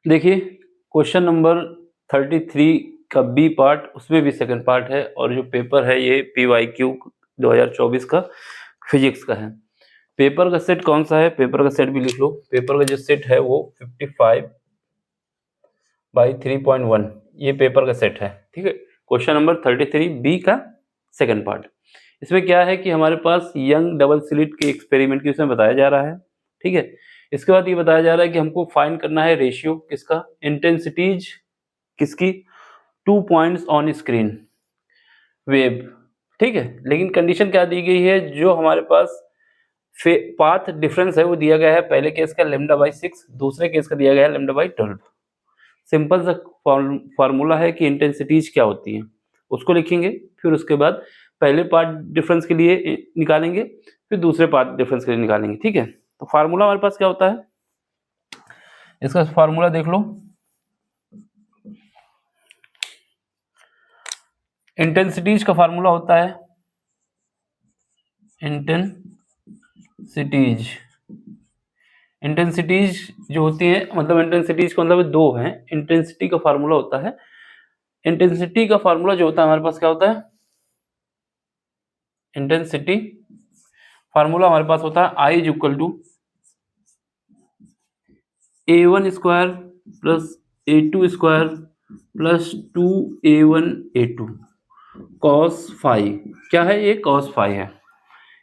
देखिए question number 33 का B part, उसमें भी सेकंड पार्ट है और जो पेपर है ये PYQ 2024 का फिजिक्स का है। पेपर का सेट कौन सा है, पेपर का सेट भी लिख लो। पेपर का जो सेट है वो 55/3.1 ये पेपर का सेट है। ठीक है, क्वेश्चन नंबर 33 बी का सेकंड पार्ट। इसमें क्या है कि हमारे पास यंग डबल स्लिट के एक्सपेरिमेंट की उसमें बताया जा रहा है। ठीक है, इसके बाद ये बताया जा रहा है कि हमको फाइंड करना है रेशियो किसका, इंटेंसिटीज किसकी, 2 पॉइंट्स ऑन स्क्रीन वेव। ठीक है, लेकिन कंडीशन क्या दी गई है, जो हमारे पास पाथ डिफरेंस है वो दिया गया है पहले केस का λ/6, दूसरे केस का दिया गया है λ/12। सिंपल सा फार्मूला है कि इंटेंसिटीज क्या होती है, उसको लिखेंगे। फिर उसके बाद पहले पार्ट डिफरेंस के लिए निकालेंगे, फिर दूसरे पार्ट डिफरेंस के लिए निकालेंगे। ठीक है, तो फार्मूला हमारे पास क्या होता है, इसका फार्मूला देख लो। इंटेंसिटीज का फार्मूला होता है इंटेंसिटीज जो होती है, मतलब इंटेंसिटीज का मतलब दो है। इंटेंसिटी का फार्मूला होता है, इंटेंसिटी का फार्मूला जो होता है हमारे पास क्या होता है, इंटेंसिटी फार्मूला हमारे पास होता है I is equal to A1 square plus A2 square plus 2A1A2 cos phi. क्या है ये, कॉस फाई है।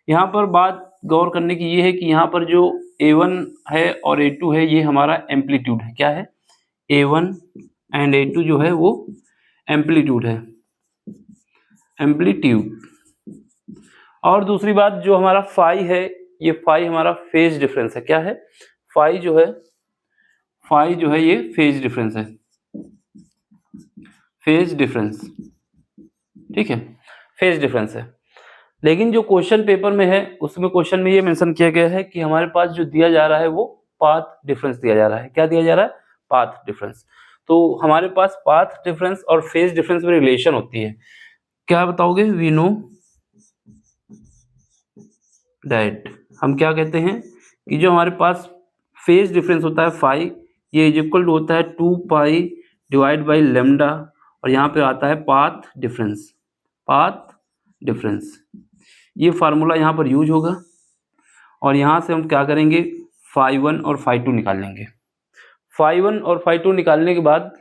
यहाँ पर बात गौर करने की ये है कि यहाँ पर जो A1 है और A2 है ये हमारा एम्पलीट्यूड है। क्या है, A1 एंड A2 जो है वो एम्पलीट्यूड है, एम्पलीट्यूड। और दूसरी बात जो हमारा फाई है, ये फाई हमारा फेज डिफरेंस है। क्या है, फाई जो है ये फेज डिफरेंस है, फेज डिफरेंस। ठीक है, फेज डिफरेंस है। लेकिन जो क्वेश्चन पेपर में है उसमें क्वेश्चन में ये मेंशन किया गया है कि हमारे पास जो दिया जा रहा है वो पाथ डिफरेंस दिया जा रहा है। क्या दिया जा रहा है, पाथ डिफरेंस। तो हमारे पास पाथ डिफरेंस और फेज डिफरेंस में रिलेशन होती है। क्या बताओगे, वी नो दैट, हम क्या कहते हैं कि जो हमारे पास फेज डिफरेंस होता है फाई, ये इज इक्वल टू होता है 2 पाई डिवाइड बाई लेमडा, और यहाँ पे आता है पाथ डिफरेंस, पाथ डिफरेंस। ये फार्मूला यहाँ पर यूज होगा और यहाँ से हम क्या करेंगे, φ1 और φ2 निकाल लेंगे। φ1 और φ2 निकालने के बाद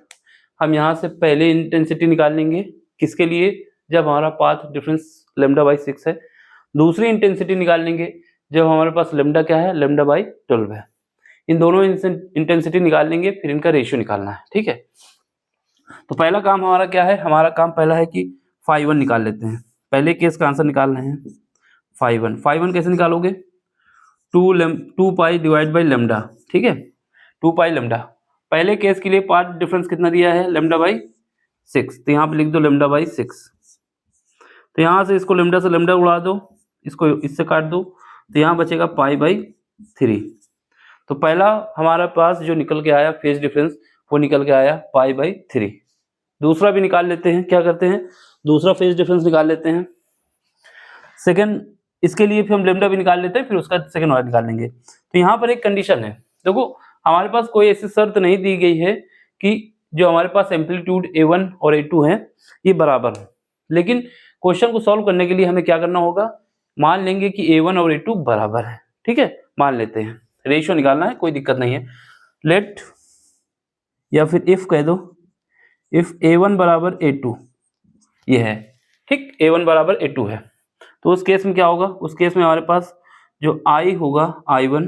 हम यहाँ से पहले इंटेंसिटी निकाल लेंगे, किसके लिए, जब हमारा पाथ डिफरेंस λ/6 है। दूसरी इंटेंसिटी निकाल लेंगे जब हमारे पास लेमडा क्या है, λ/12 है। इन दोनों इंटेंसिटी निकाल लेंगे, फिर इनका रेशियो निकालना है। ठीक है, तो पहला काम हमारा क्या है, हमारा काम पहला है कि φ1 निकाल लेते हैं। पहले केस का आंसर निकाल रहे हैं φ1 कैसे निकालोगे, 2 पाई डिवाइड बाई लेमडा। ठीक है, 2 पाई लेमडा। पहले केस के लिए पाथ डिफरेंस कितना दिया है, λ/6, तो यहाँ पे लिख दो λ/6। तो यहाँ से इसको लेमडा से लेमडा उड़ा दो, इसको इससे काट दो, तो यहाँ बचेगा π/3। तो पहला हमारे पास जो निकल के आया फेज डिफरेंस वो निकल के आया π/3। दूसरा भी निकाल लेते हैं, क्या करते हैं, दूसरा फेज डिफरेंस निकाल लेते हैं। सेकंड, इसके लिए फिर हम लेमडा भी निकाल लेते हैं, फिर उसका सेकंड वाला निकाल लेंगे। तो यहाँ पर एक कंडीशन है, देखो हमारे पास कोई ऐसी शर्त नहीं दी गई है कि जो हमारे पास एम्पलीट्यूड A1 और A2 है ये बराबर है। लेकिन क्वेश्चन को सॉल्व करने के लिए हमें क्या करना होगा, मान लेंगे कि A1 और A2 बराबर है। ठीक है, मान लेते हैं, रेशियो निकालना है, कोई दिक्कत नहीं है। लेट, या फिर इफ कह दो, इफ A1 बराबर A2 ये है। ठीक, A1 बराबर A2 है, तो उस केस में क्या होगा, उस केस में हमारे पास जो I होगा I1,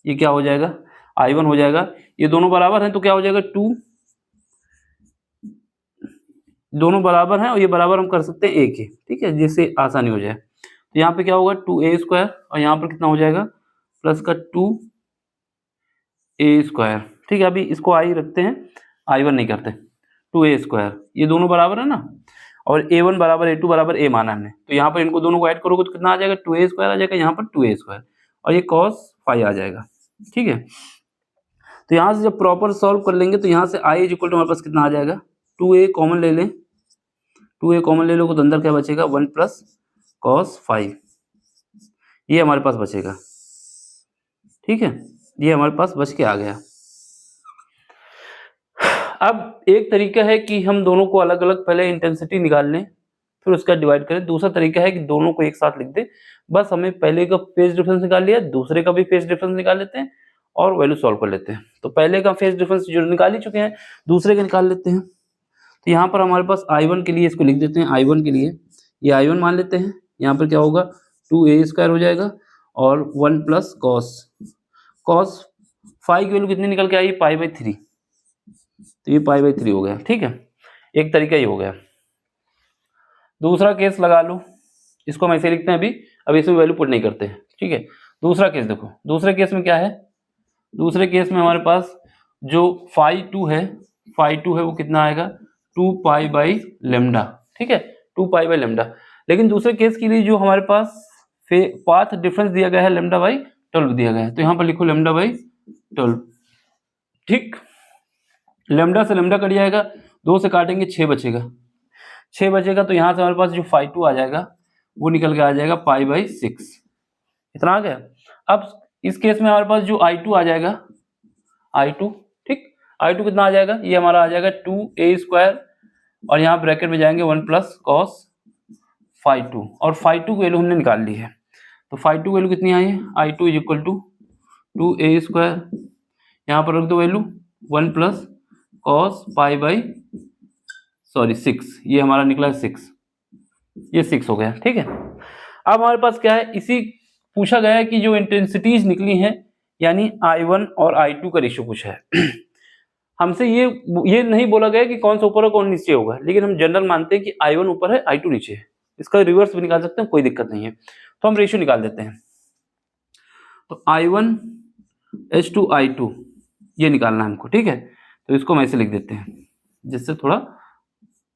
ये क्या हो जाएगा, I1 हो जाएगा। ये दोनों बराबर हैं तो क्या हो जाएगा, 2, दोनों बराबर हैं और ये बराबर हम कर सकते हैं A के। ठीक है, जिससे आसानी हो जाए। तो यहाँ पे क्या होगा 2A स्क्वायर, और यहाँ पर कितना हो जाएगा प्लस का 2A स्क्वायर। ठीक है, अभी इसको I रखते हैं, I1 नहीं करते, 2A स्क्वायर, ये दोनों बराबर है ना, और A1 बराबर A2 बराबर A माना हमने, तो यहाँ पर इनको दोनों को ऐड करोगे तो कितना आ जाएगा, 2A स्क्वायर आ जाएगा, यहाँ पर 2A स्क्वायर, और ये cos फाई आ जाएगा। ठीक है, तो यहाँ से जब प्रॉपर सॉल्व कर लेंगे तो यहाँ से I इज इक्वल टू हमारे पास कितना आ जाएगा, 2A कॉमन ले लें, 2A कॉमन ले लो तो अंदर क्या बचेगा, 1 प्लस cos फाई, ये हमारे पास बचेगा। ठीक है, ये हमारे पास बच के आ गया। अब एक तरीका है कि हम दोनों को अलग अलग पहले इंटेंसिटी निकाल लें, फिर उसका डिवाइड करें। दूसरा तरीका है कि दोनों को एक साथ लिख दें। बस हमें पहले का फेज डिफरेंस निकाल लिया, दूसरे का भी फेज डिफरेंस निकाल लेते हैं और वैल्यू सॉल्व कर लेते हैं। तो पहले का फेज डिफरेंस जो निकाल ही चुके हैं, दूसरे का निकाल लेते हैं। तो यहाँ पर हमारे पास I1 के लिए इसको लिख देते हैं। I1 के लिए ये I1 मान लेते हैं। यहाँ पर क्या होगा, 2a² हो जाएगा और 1 प्लस कॉस फाई की वैल्यू कितनी निकल के आई, π/3। तो ये π/3 हो गया। ठीक है, एक तरीका ये हो गया। दूसरा केस लगा लो, इसको हम ऐसे लिखते हैं। अभी इसमें वैल्यू पुट नहीं करते हैं। ठीक है, दूसरा केस देखो। दूसरे केस में क्या है, दूसरे केस में हमारे पास जो φ2 है वो कितना आएगा, 2π/λ। ठीक है, 2π/λ। लेकिन दूसरे केस के लिए जो हमारे पास पाथ डिफरेंस दिया गया है λ/12 दिया गया है, तो यहाँ पर लिखो λ/12। ठीक, लैम्डा से लैम्डा कट जाएगा, 2 से काटेंगे 6 बचेगा। 6 बचेगा तो यहाँ से हमारे पास जो φ2 आ जाएगा वो निकल के आ जाएगा π/6। इतना आ गया। अब इस केस में हमारे पास जो I2 आ जाएगा, I2, ठीक, I2 कितना आ जाएगा, ये हमारा आ जाएगा 2a² और यहाँ ब्रैकेट में जाएंगे 1 प्लस कॉस φ2, और φ2 की वैल्यू हमने निकाल ली है। तो φ2 की वैल्यू कितनी आई है, I2 = 2a², यहाँ पर रख दो वैल्यू 1 प्लस कॉस π/6, ये हमारा निकला 6, ये 6 हो गया। ठीक है, अब हमारे पास क्या है, इसी पूछा गया है कि जो इंटेंसिटीज निकली हैं, यानी I1 और I2 का रेशियो पूछा है। हमसे ये नहीं बोला गया कि कौन सा ऊपर है कौन नीचे होगा, लेकिन हम जनरल मानते हैं कि I1 ऊपर है I2 नीचे है। इसका रिवर्स भी निकाल सकते हैं, कोई दिक्कत नहीं है। तो हम रेशियो निकाल देते हैं। तो I1:I2 ये निकालना है हमको। ठीक है, तो इसको हम ऐसे लिख देते हैं, जिससे थोड़ा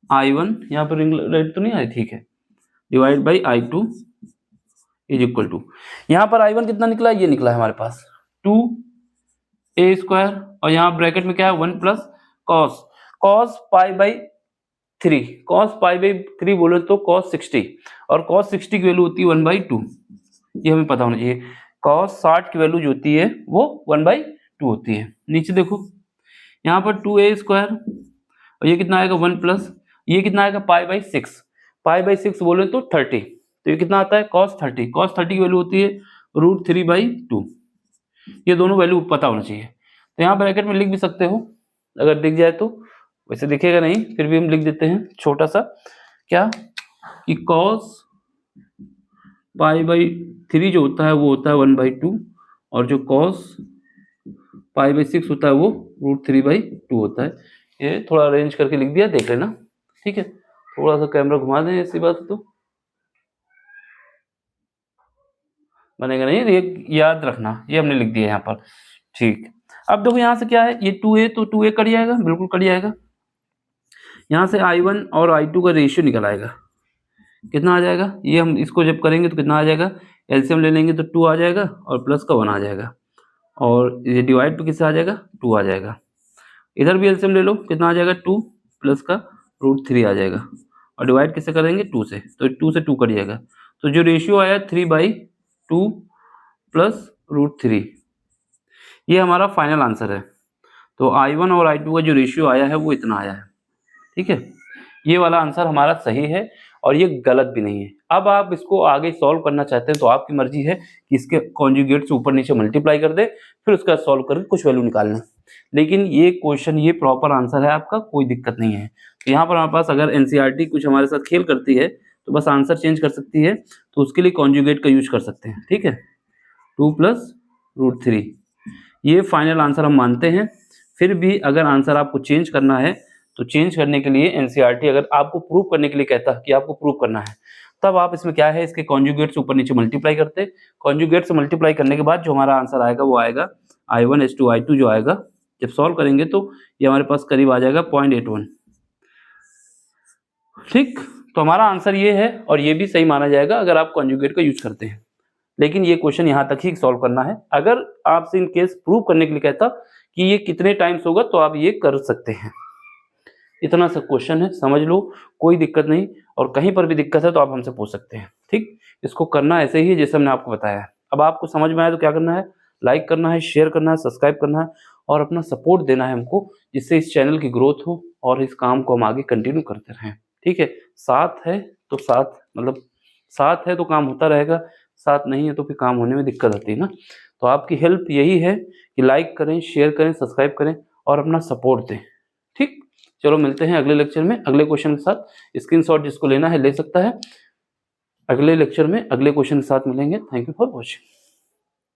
I1 यहाँ पर राइट तो नहीं आई, ठीक है, डिवाइड बाई I2 = यहाँ पर I1 कितना निकला, ये निकला है हमारे पास 2a² और यहाँ ब्रैकेट में क्या है 1 प्लस कॉस π/3, कॉस π/3 बोले तो cos 60, और cos 60 की वैल्यू होती है 1/2। ये हमें पता होना चाहिए। cos 60 की वैल्यू जो होती है वो 1/2 होती है। नीचे देखो, यहाँ पर 2a² और ये कितना आएगा 1 प्लस, ये कितना आएगा π/6 बोले तो 30, तो ये कितना आता है cos 30 की वैल्यू होती है √3/2। ये दोनों वैल्यू पता होना चाहिए। तो यहाँ ब्रैकेट में लिख भी सकते हो, अगर दिख जाए तो, वैसे दिखेगा नहीं, फिर भी हम लिख देते हैं छोटा सा, क्या कि cos π/3 जो होता है वो होता है 1/2, और जो cos π/6 होता है वो √3/2 होता है। ये थोड़ा अरेंज करके लिख दिया, देख लेना। ठीक है, थोड़ा सा कैमरा घुमा दें, ऐसी बात तो बनेगा नहीं, ये याद रखना, ये हमने लिख दिया यहाँ पर। ठीक, अब देखो यहाँ से क्या है, ये 2a तो 2a कट जाएगा, बिल्कुल कट जाएगा। यहाँ से I1 और I2 का रेशियो निकल आएगा, कितना आ जाएगा, ये हम इसको जब करेंगे तो कितना आ जाएगा, एलसीएम ले लेंगे तो 2 आ जाएगा और प्लस का 1 आ जाएगा, और ये डिवाइड पे किससे आ जाएगा, 2 आ जाएगा। इधर भी एलसीएम ले लो, कितना आ जाएगा 2 प्लस का √3 आ जाएगा, और डिवाइड किससे करेंगे 2 से, तो 2 से 2 कट जाएगा। तो जो रेशियो आया 3/2 प्लस √3, ये हमारा फाइनल आंसर है। तो I1 और I2 का जो रेशियो आया है वो इतना आया है। ठीक है, ये वाला आंसर हमारा सही है और ये गलत भी नहीं है। अब आप इसको आगे सॉल्व करना चाहते हैं तो आपकी मर्जी है कि इसके कॉन्जुगेट से ऊपर नीचे मल्टीप्लाई कर दे, फिर उसका सॉल्व करके कुछ वैल्यू निकालना। लेकिन ये क्वेश्चन, ये प्रॉपर आंसर है आपका, कोई दिक्कत नहीं है। तो यहाँ पर हमारे पास अगर एनसीईआरटी कुछ हमारे साथ खेल करती है तो बस आंसर चेंज कर सकती है, तो उसके लिए कॉन्जुगेट का यूज कर सकते हैं। ठीक है, 2 प्लस √3, ये फाइनल आंसर हम मानते हैं। फिर भी अगर आंसर आपको चेंज करना है तो चेंज करने के लिए एनसीईआरटी अगर आपको प्रूव करने के लिए कहता है कि आपको प्रूव करना है, तब आप इसमें क्या है, इसके कॉन्जुगेट से ऊपर नीचे मल्टीप्लाई करते। कॉन्जुगेट से मल्टीप्लाई करने के बाद जो हमारा आंसर आएगा वो आएगा I1:I2 जो आएगा, जब सॉल्व करेंगे तो ये हमारे पास करीब आ जाएगा 0.81। ठीक, तो हमारा आंसर ये है और ये भी सही माना जाएगा अगर आप कॉन्जुगेट का यूज करते हैं। लेकिन ये क्वेश्चन यहाँ तक ही सॉल्व करना है। अगर आपसे इन केस प्रूव करने के लिए कहता कि ये कितने टाइम्स होगा तो आप ये कर सकते हैं। इतना सा क्वेश्चन है, समझ लो, कोई दिक्कत नहीं, और कहीं पर भी दिक्कत है तो आप हमसे पूछ सकते हैं। ठीक, इसको करना ऐसे ही जैसे हमने आपको बताया है। अब आपको समझ में आया तो क्या करना है, लाइक करना है, शेयर करना है, सब्सक्राइब करना है और अपना सपोर्ट देना है हमको, जिससे इस चैनल की ग्रोथ हो और इस काम को हम आगे कंटिन्यू करते रहें। ठीक है, साथ है तो साथ मतलब साथ है तो काम होता रहेगा, साथ नहीं है तो फिर काम होने में दिक्कत आती है ना। तो आपकी हेल्प यही है कि लाइक करें, शेयर करें, सब्सक्राइब करें और अपना सपोर्ट दें। ठीक, चलो मिलते हैं अगले लेक्चर में अगले क्वेश्चन के साथ। स्क्रीनशॉट जिसको लेना है ले सकता है। अगले लेक्चर में अगले क्वेश्चन के साथ मिलेंगे। Thank you for watching.